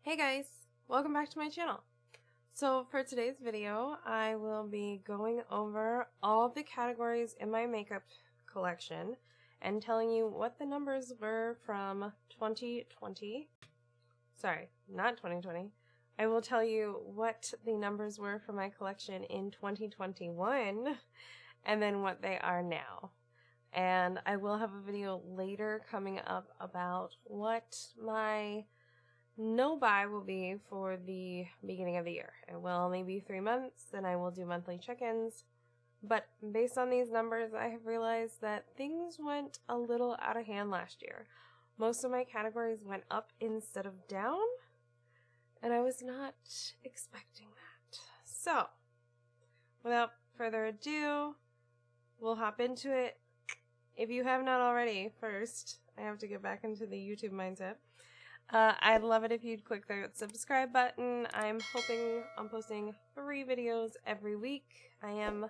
Hey guys, welcome back to my channel. So for today's video, I will be going over all the categories in my makeup collection and telling you what the numbers were from 2020. Sorry, not 2020. I will tell you what the numbers were for my collection in 2021 and then what they are now. And I will have a video later coming up about what my no buy will be for the beginning of the year. It will only be 3 months, and I will do monthly check-ins. But based on these numbers, I have realized that things went a little out of hand last year. Most of my categories went up instead of down, and I was not expecting that. So, without further ado, we'll hop into it. If you have not already, first, I have to get back into the YouTube mindset. I'd love it if you'd click the subscribe button. I'm hoping I'm posting 3 videos every week. I am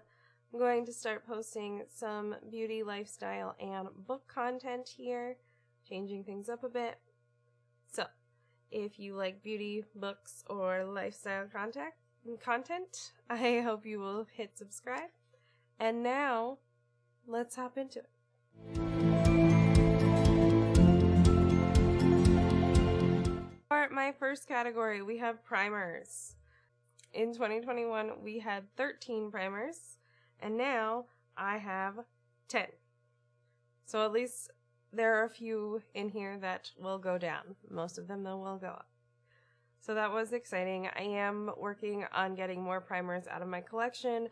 going to start posting some beauty, lifestyle, and book content here, changing things up a bit. So, if you like beauty, books, or lifestyle content, I hope you will hit subscribe. And now, let's hop into it. For my first category, we have primers. In 2021, we had 13 primers, and now I have 10. So at least there are a few in here that will go down. Most of them, though, will go up. So that was exciting. I am working on getting more primers out of my collection.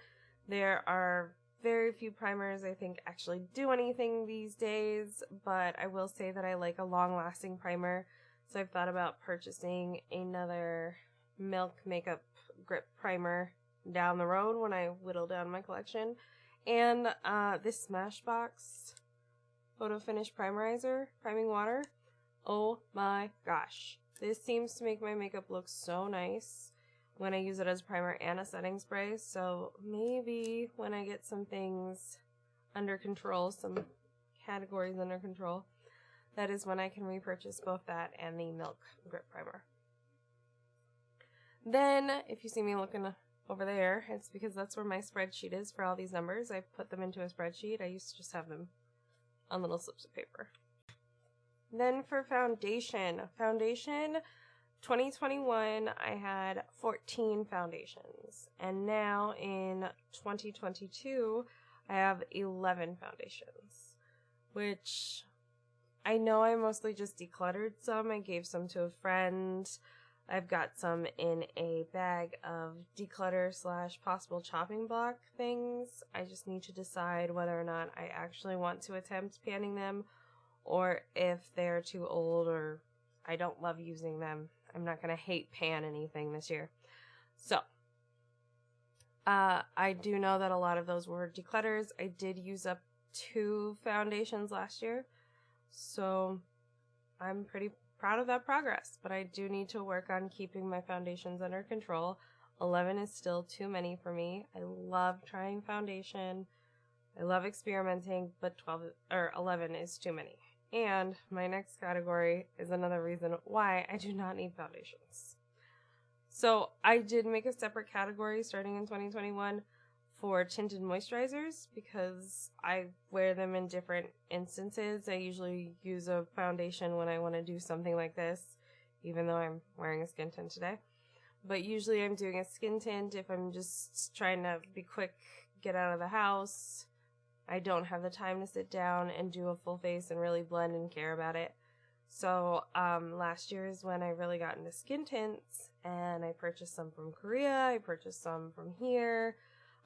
There are very few primers I think actually do anything these days, but I will say that I like a long-lasting primer. So I've thought about purchasing another Milk Makeup Grip Primer down the road when I whittle down my collection. And this Smashbox Photo Finish Primerizer, Priming Water. Oh my gosh. This seems to make my makeup look so nice when I use it as primer and a setting spray. So maybe when I get some things under control, some categories under control, that is when I can repurchase both that and the Milk Grip Primer. Then, if you see me looking over there, it's because that's where my spreadsheet is for all these numbers. I've put them into a spreadsheet. I used to just have them on little slips of paper. Then for foundation. Foundation, 2021, I had 14 foundations. And now in 2022, I have 11 foundations, which I know I mostly just decluttered some. I gave some to a friend. I've got some in a bag of declutter / possible chopping block things. I just need to decide whether or not I actually want to attempt panning them, or if they're too old or I don't love using them. I'm not going to hate pan anything this year. So, I do know that a lot of those were declutters. I did use up 2 foundations last year. So I'm pretty proud of that progress, but I do need to work on keeping my foundations under control. 11 is still too many for me. I love trying foundation. I love experimenting, but 11 is too many. And my next category is another reason why I do not need foundations. So I did make a separate category starting in 2021 for tinted moisturizers because I wear them in different instances. I usually use a foundation when I want to do something like this, even though I'm wearing a skin tint today. But usually I'm doing a skin tint if I'm just trying to be quick, get out of the house. I don't have the time to sit down and do a full face and really blend and care about it. So last year is when I really got into skin tints, and I purchased some from Korea. I purchased some from here.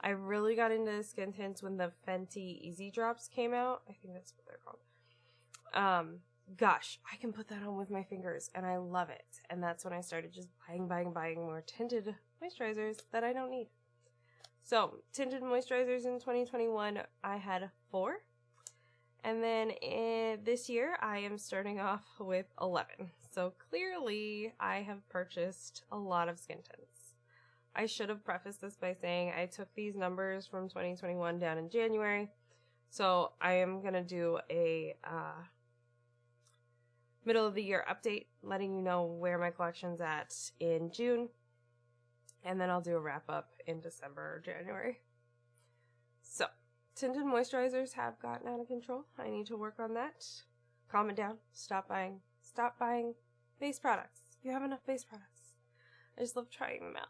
I really got into skin tints when the Fenty Easy Drops came out. I think that's what they're called. Gosh, I can put that on with my fingers, and I love it. And that's when I started just buying more tinted moisturizers that I don't need. So, tinted moisturizers in 2021, I had 4. And then this year, I am starting off with 11. So clearly, I have purchased a lot of skin tints. I should have prefaced this by saying I took these numbers from 2021 down in January. So I am going to do a middle of the year update, letting you know where my collection's at in June. And then I'll do a wrap up in December or January. So, tinted moisturizers have gotten out of control. I need to work on that. Calm it down. Stop buying base products. You have enough base products. I just love trying them out.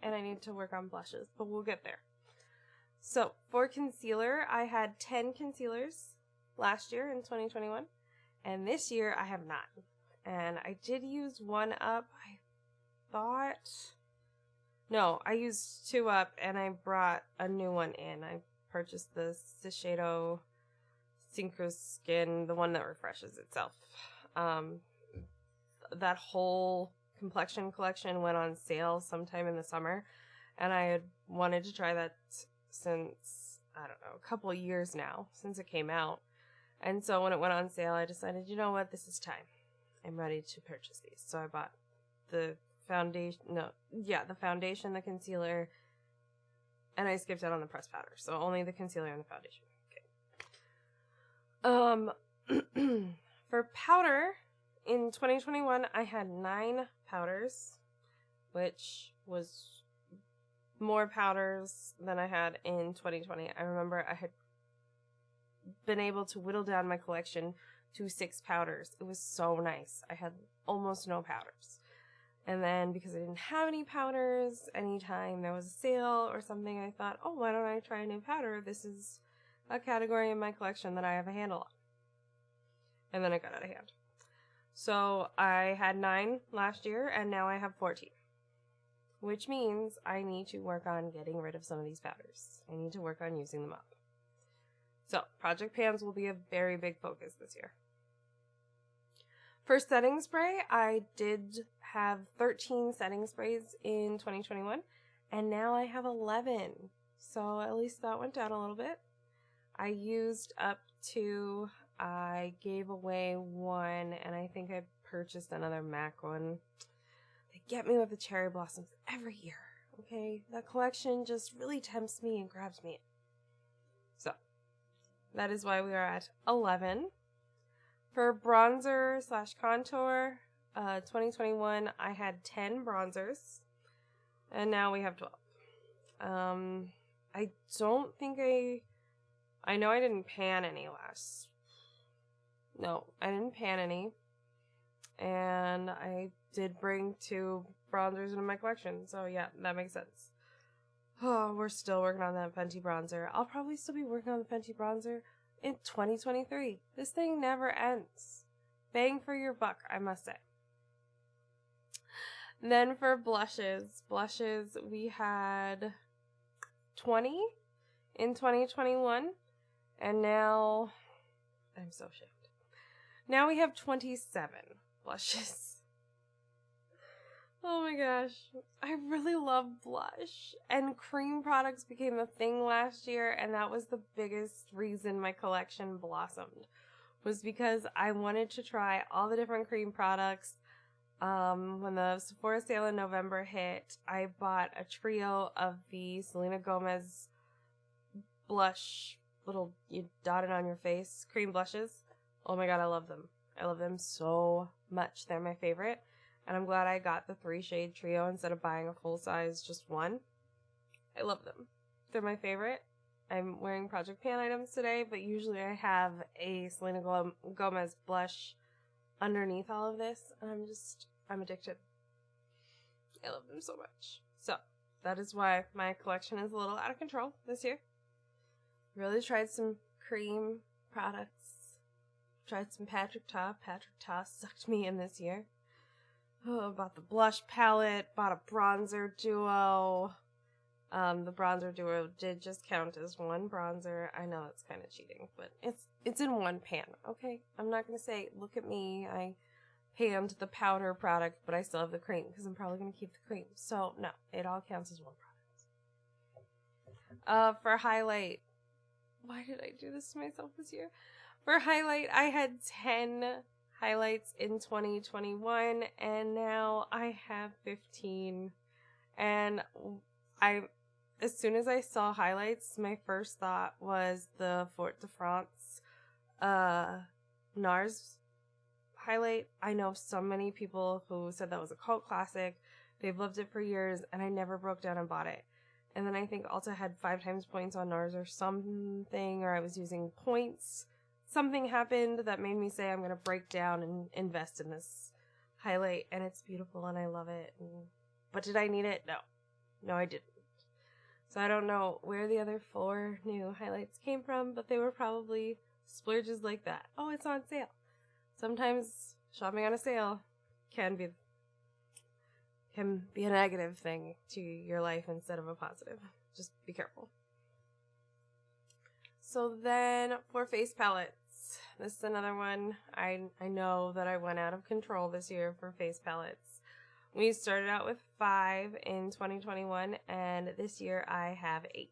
And I need to work on blushes, but we'll get there. So, for concealer, I had 10 concealers last year in 2021. And this year, I have 9. And I did use one up. I used 2 up, and I brought a new one in. I purchased the Shiseido Synchro Skin, the one that refreshes itself. That whole complexion collection went on sale sometime in the summer, and I had wanted to try that since, I don't know, a couple of years now, since it came out. And so when it went on sale, I decided, you know what, this is time. I'm ready to purchase these. So I bought the foundation, the foundation, the concealer, and I skipped out on the pressed powder. So only the concealer and the foundation. Okay. For powder, in 2021, I had 9 powders, which was more powders than I had in 2020. I remember I had been able to whittle down my collection to 6 powders. It was so nice. I had almost no powders. And then because I didn't have any powders, anytime there was a sale or something, I thought, oh, why don't I try a new powder? This is a category in my collection that I have a handle on. And then it got out of hand. So I had 9 last year, and now I have 14. Which means I need to work on getting rid of some of these powders. I need to work on using them up. So, Project Pans will be a very big focus this year. For setting spray, I did have 13 setting sprays in 2021, and now I have 11. So at least that went down a little bit. I used up 2, I gave away 1, and I think I purchased another MAC one. They get me with the cherry blossoms every year, okay? That collection just really tempts me and grabs me in. So, that is why we are at 11. For bronzer / contour, 2021, I had 10 bronzers, and now we have 12. I don't think I know I didn't pan any last. No, I didn't pan any, and I did bring 2 bronzers into my collection, so yeah, that makes sense. Oh, we're still working on that Fenty bronzer. I'll probably still be working on the Fenty bronzer in 2023. This thing never ends. Bang for your buck, I must say. And then for blushes, we had 20 in 2021, and now, I'm so ashamed. Now we have 27 blushes. Oh my gosh, I really love blush, and cream products became a thing last year, and that was the biggest reason my collection blossomed, was because I wanted to try all the different cream products. When the Sephora sale in November hit, I bought a trio of the Selena Gomez blush, little you dot it on your face, cream blushes. Oh my god, I love them. I love them so much. They're my favorite. And I'm glad I got the 3-shade trio instead of buying a full size, just one. I love them. They're my favorite. I'm wearing Project Pan items today, but usually I have a Selena Gomez blush underneath all of this. And I'm addicted. I love them so much. So, that is why my collection is a little out of control this year. Really tried some cream products. Tried some Patrick Ta. Patrick Ta sucked me in this year. Oh, bought the blush palette, bought a bronzer duo. The bronzer duo did just count as one bronzer. I know it's kind of cheating, but it's in one pan, okay? I'm not going to say, look at me, I panned the powder product, but I still have the cream, because I'm probably going to keep the cream. So, no, it all counts as one product. For highlight, why did I do this to myself this year? For highlight, I had 10 highlights in 2021, and now I have 15. And as soon as I saw highlights, my first thought was the Fort de France NARS highlight. I know so many people who said that was a cult classic. They've loved it for years, and I never broke down and bought it. And then I think Ulta had 5 times points on NARS or something, or I was using points. Something happened that made me say I'm going to break down and invest in this highlight, and it's beautiful and I love it. But did I need it? No. No, I didn't. So I don't know where the other 4 new highlights came from, but they were probably splurges like that. Oh, it's on sale. Sometimes shopping on a sale can be a negative thing to your life instead of a positive. Just be careful. So then for face palettes, this is another one. I know that I went out of control this year for face palettes. We started out with 5 in 2021, and this year I have 8.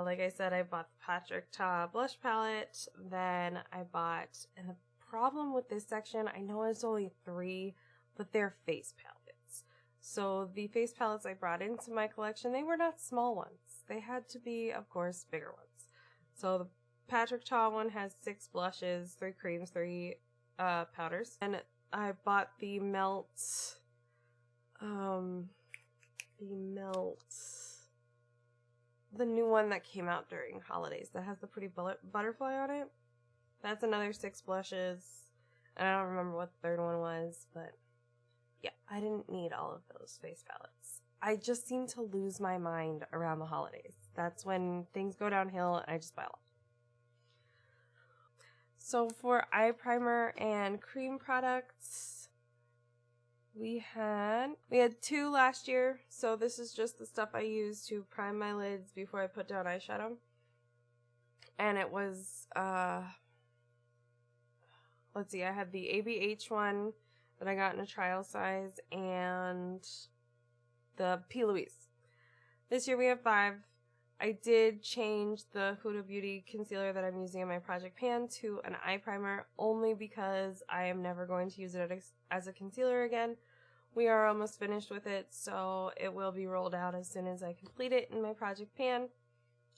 Like I said, I bought the Patrick Ta blush palette, then I bought, and the problem with this section, I know it's only 3, but they're face palettes. So the face palettes I brought into my collection, they were not small ones. They had to be, of course, bigger ones. So the Patrick Ta one has 6 blushes, 3 creams, 3 powders. And I bought the Melt, the new one that came out during holidays that has the pretty butterfly on it. That's another 6 blushes. And I don't remember what the 3rd one was, but yeah, I didn't need all of those face palettes. I just seem to lose my mind around the holidays. That's when things go downhill and I just buy a lot. So for eye primer and cream products, we had 2 last year. So this is just the stuff I use to prime my lids before I put down eyeshadow. And it was, let's see, I had the ABH one that I got in a trial size, and the P. Louise. This year we have 5. I did change the Huda Beauty concealer that I'm using in my project pan to an eye primer, only because I am never going to use it as a concealer again. We are almost finished with it, so it will be rolled out as soon as I complete it in my project pan,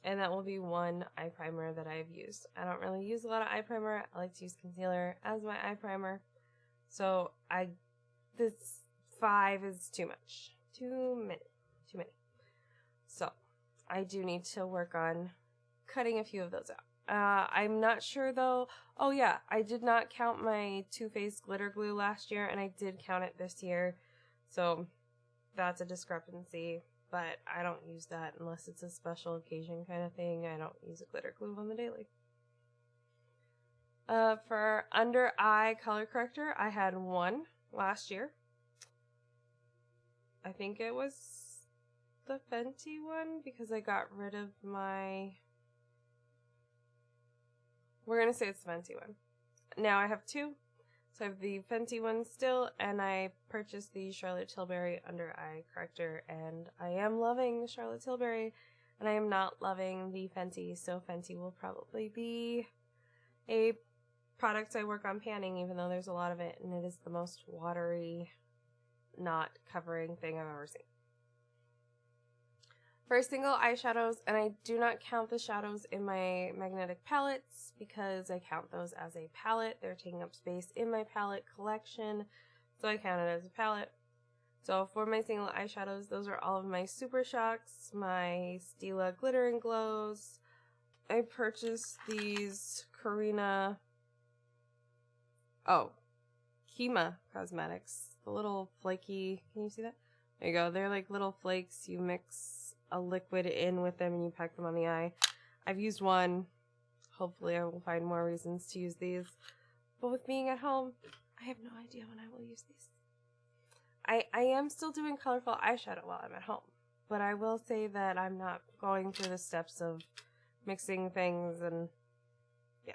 and that will be one eye primer that I've used. I don't really use a lot of eye primer. I like to use concealer as my eye primer. So this 5 is too much. Too many. So I do need to work on cutting a few of those out. I'm not sure though. Oh yeah, I did not count my Too Faced glitter glue last year, and I did count it this year. So that's a discrepancy, but I don't use that unless it's a special occasion kind of thing. I don't use a glitter glue on the daily. For under eye color corrector, I had 1 last year. I think it was the Fenty one because I got rid of my... We're going to say it's the Fenty one. Now I have 2. So I have the Fenty one still, and I purchased the Charlotte Tilbury under eye corrector, and I am loving the Charlotte Tilbury, and I am not loving the Fenty, so Fenty will probably be a product I work on panning, even though there's a lot of it, and it is the most watery, not covering thing I've ever seen. For single eyeshadows, and I do not count the shadows in my magnetic palettes because I count those as a palette. They're taking up space in my palette collection, so I count it as a palette. So for my single eyeshadows, those are all of my SuperShocks, my Stila Glitter and Glows. I purchased these Kima Cosmetics, the little flaky, can you see that? There you go, they're like little flakes. You mix a liquid in with them and you pack them on the eye. I've used 1. Hopefully I will find more reasons to use these. But with being at home, I have no idea when I will use these. I am still doing colorful eyeshadow while I'm at home, but I will say that I'm not going through the steps of mixing things, and yeah.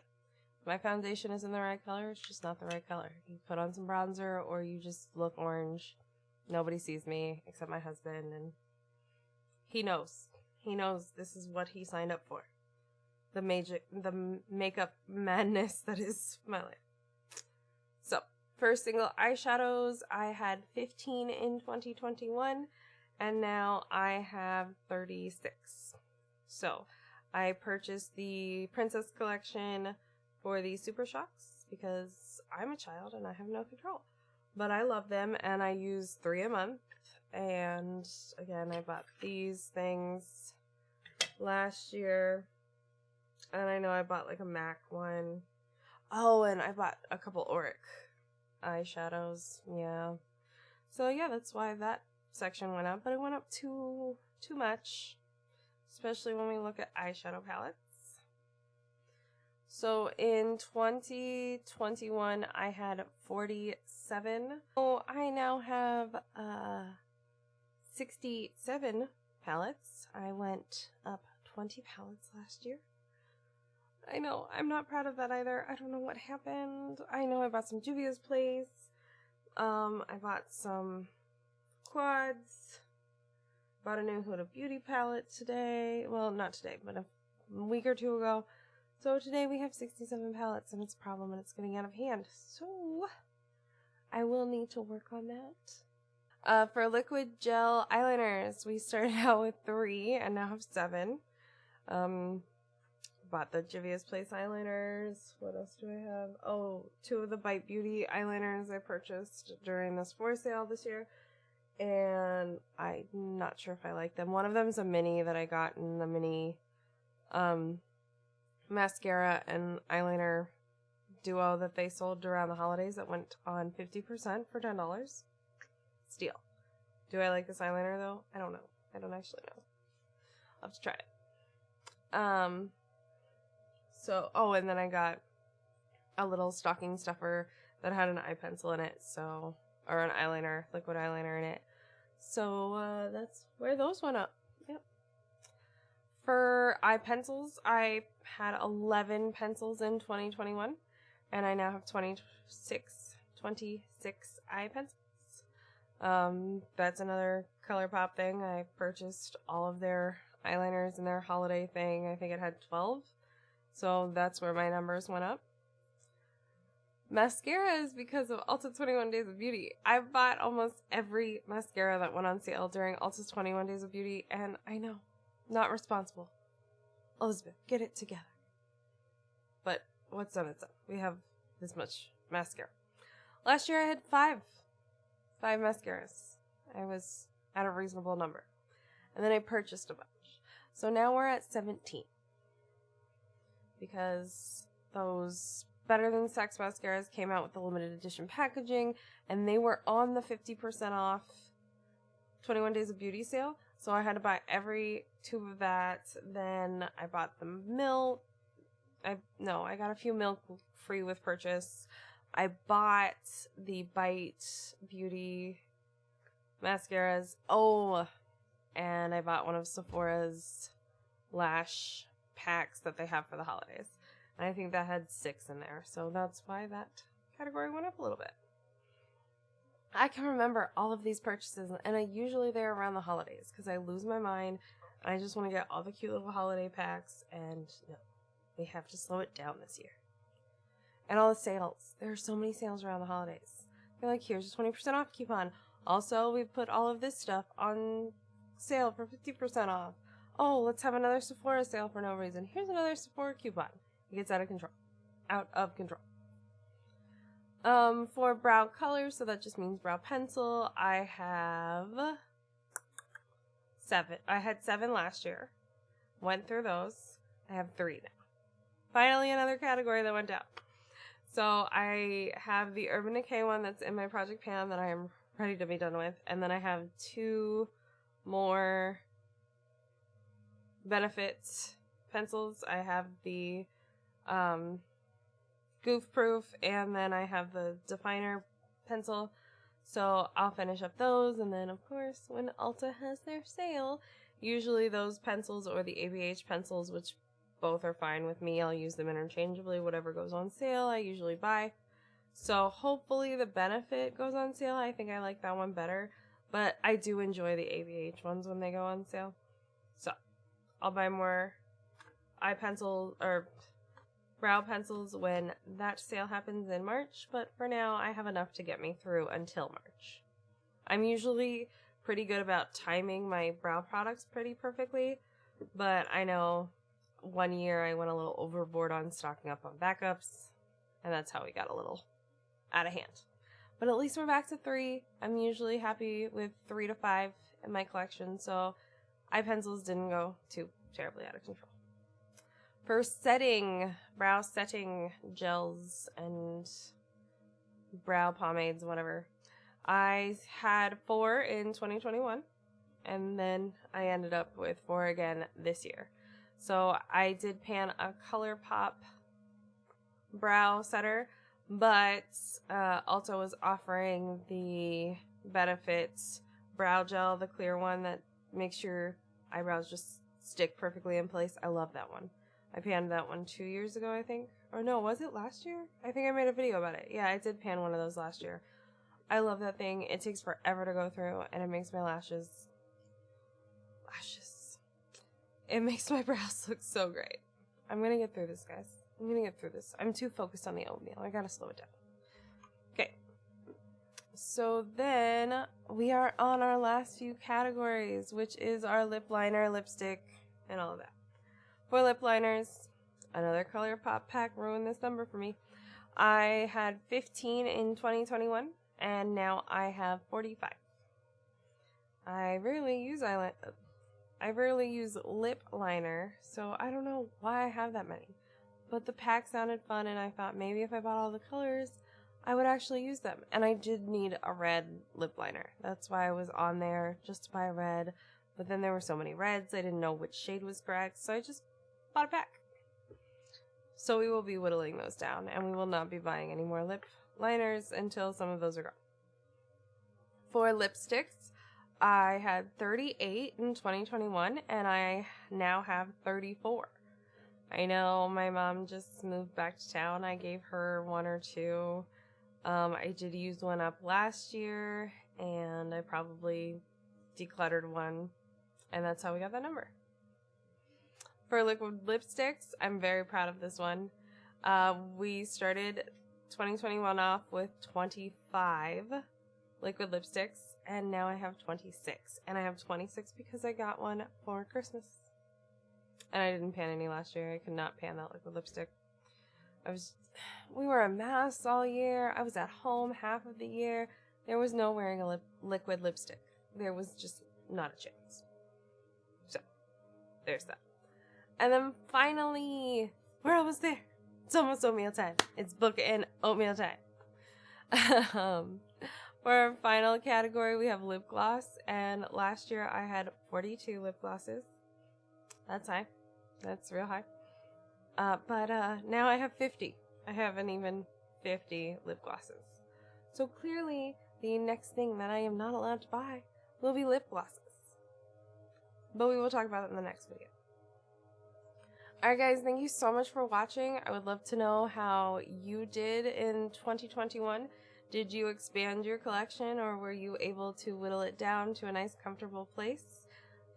If my foundation isn't the right color, it's just not the right color. You put on some bronzer or you just look orange. Nobody sees me except my husband, and he knows. He knows this is what he signed up for. The makeup madness that is my life. So, for single eyeshadows, I had 15 in 2021, and now I have 36. So, I purchased the Princess Collection for the SuperShocks, because I'm a child and I have no control. But I love them, and I use 3 a month. And again, I bought these things last year. And I know I bought like a MAC one. Oh, and I bought a couple Auric eyeshadows. Yeah. So yeah, that's why that section went up. But it went up too much. Especially when we look at eyeshadow palettes. So in 2021, I had 47. So I now have 67 palettes. I went up 20 palettes last year. I know, I'm not proud of that either. I don't know what happened. I know I bought some Juvia's Place. I bought some quads. Bought a new Huda Beauty palette today. Well, not today, but a week or two ago. So today we have 67 palettes, and it's a problem, and it's getting out of hand. So I will need to work on that. For liquid gel eyeliners, we started out with 3 and now have 7. Bought the Juvia's Place eyeliners. What else do I have? Oh, 2 of the Bite Beauty eyeliners I purchased during the Sephora sale this year. And I'm not sure if I like them. One of them is a mini that I got in the mini mascara and eyeliner duo that they sold around the holidays that went on 50% for $10. Steal. Do I like this eyeliner though? I don't know. I don't actually know. I'll have to try it. And then I got a little stocking stuffer that had an eye pencil in it, or an eyeliner, liquid eyeliner in it. So that's where those went up. Yep. For eye pencils, I had 11 pencils in 2021, and I now have 26 eye pencils. That's another Colourpop thing. I purchased all of their eyeliners in their holiday thing. I think it had 12. So that's where my numbers went up. Mascara is because of Ulta 21 Days of Beauty. I bought almost every mascara that went on sale during Ulta's 21 Days of Beauty, and I know, not responsible. Elizabeth, get it together. But what's done, it's done. We have this much mascara. Last year I had 5 mascaras. I was at a reasonable number. And then I purchased a bunch. So now we're at 17. Because those Better Than Sex mascaras came out with the limited edition packaging, and they were on the 50% off 21 Days of Beauty sale. So I had to buy every tube of that. Then I bought the milk. I got a few milk free with purchase. I bought the Bite Beauty mascaras. Oh, and I bought one of Sephora's lash packs that they have for the holidays. And I think that had 6 in there. So that's why that category went up a little bit. I can remember all of these purchases, and usually they're around the holidays because I lose my mind and I just want to get all the cute little holiday packs, and no, we have to slow it down this year. And all the sales. There are so many sales around the holidays. They're like, here's a 20% off coupon. Also, we've put all of this stuff on sale for 50% off. Oh, let's have another Sephora sale for no reason. Here's another Sephora coupon. It gets out of control. Out of control. For brow color, so that just means brow pencil, I have 7. I had 7 last year. Went through those. I have 3 now. Finally, another category that went down. So I have the Urban Decay one that's in my project pan that I am ready to be done with. And then I have 2 more Benefit pencils. I have the Goof Proof, and then I have the Definer pencil. So I'll finish up those, and then of course when Ulta has their sale, usually those pencils or the ABH pencils, which both are fine with me, I'll use them interchangeably. Whatever goes on sale I usually buy. So hopefully the Benefit goes on sale. I think I like that one better, but I do enjoy the ABH ones when they go on sale. So I'll buy more eye pencil or brow pencils when that sale happens in March, but for now I have enough to get me through until March. I'm usually pretty good about timing my brow products pretty perfectly, but I know one year I went a little overboard on stocking up on backups, and that's how we got a little out of hand. But at least we're back to 3. I'm usually happy with 3 to 5 in my collection, so eye pencils didn't go too terribly out of control. For setting, brow setting gels and brow pomades, whatever, I had 4 in 2021, and then I ended up with 4 again this year. So I did pan a Colourpop brow setter, but Ulta was offering the Benefits brow gel, the clear one that makes your eyebrows just stick perfectly in place. I love that one. I panned that one 2 years ago, I think. Or no, was it last year? I think I made a video about it. Yeah, I did pan one of those last year. I love that thing. It takes forever to go through, and it makes my lashes. It makes my brows look so great. I'm gonna get through this, guys. I'm gonna get through this. I'm too focused on the oatmeal. I gotta slow it down. Okay. So then we are on our last few categories, which is our lip liner, lipstick, and all of that. For lip liners, another Colourpop pack ruined this number for me. I had 15 in 2021, and now I have 45. I rarely use lip liner, so I don't know why I have that many. But the pack sounded fun, and I thought maybe if I bought all the colors, I would actually use them. And I did need a red lip liner. That's why I was on there, just to buy a red. But then there were so many reds, I didn't know which shade was correct, so I just bought a pack. So we will be whittling those down, and we will not be buying any more lip liners until some of those are gone. For lipsticks, I had 38 in 2021, and I now have 34. I know my mom just moved back to town. I gave her 1 or 2. I did use one up last year, and I probably decluttered one, and that's how we got that number. For liquid lipsticks, I'm very proud of this one. We started 2021 off with 25 liquid lipsticks, and now I have 26. And I have 26 because I got one for Christmas. And I didn't pan any last year. I could not pan that liquid lipstick. We were a mess all year. I was at home half of the year. There was no wearing a liquid lipstick. There was just not a chance. So, there's that. And then finally, we're almost there. It's almost oatmeal time. It's book and oatmeal time. For our final category, we have lip gloss. And last year, I had 42 lip glosses. That's high. That's real high. But now I have 50. I have an even 50 lip glosses. So clearly, the next thing that I am not allowed to buy will be lip glosses. But we will talk about it in the next video. Alright guys, thank you so much for watching. I would love to know how you did in 2021. Did you expand your collection, or were you able to whittle it down to a nice comfortable place?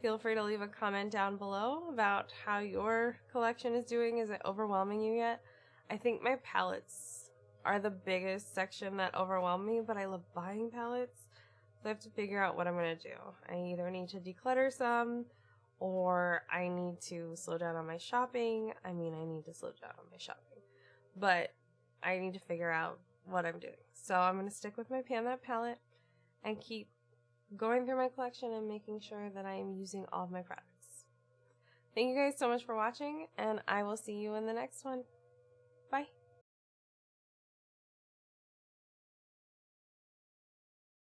Feel free to leave a comment down below about how your collection is doing. Is it overwhelming you yet? I think my palettes are the biggest section that overwhelm me, but I love buying palettes. So I have to figure out what I'm going to do. I either need to declutter some, or I need to slow down on my shopping. I need to slow down on my shopping. But I need to figure out what I'm doing. So I'm going to stick with my Pan That palette and keep going through my collection and making sure that I am using all of my products. Thank you guys so much for watching, and I will see you in the next one.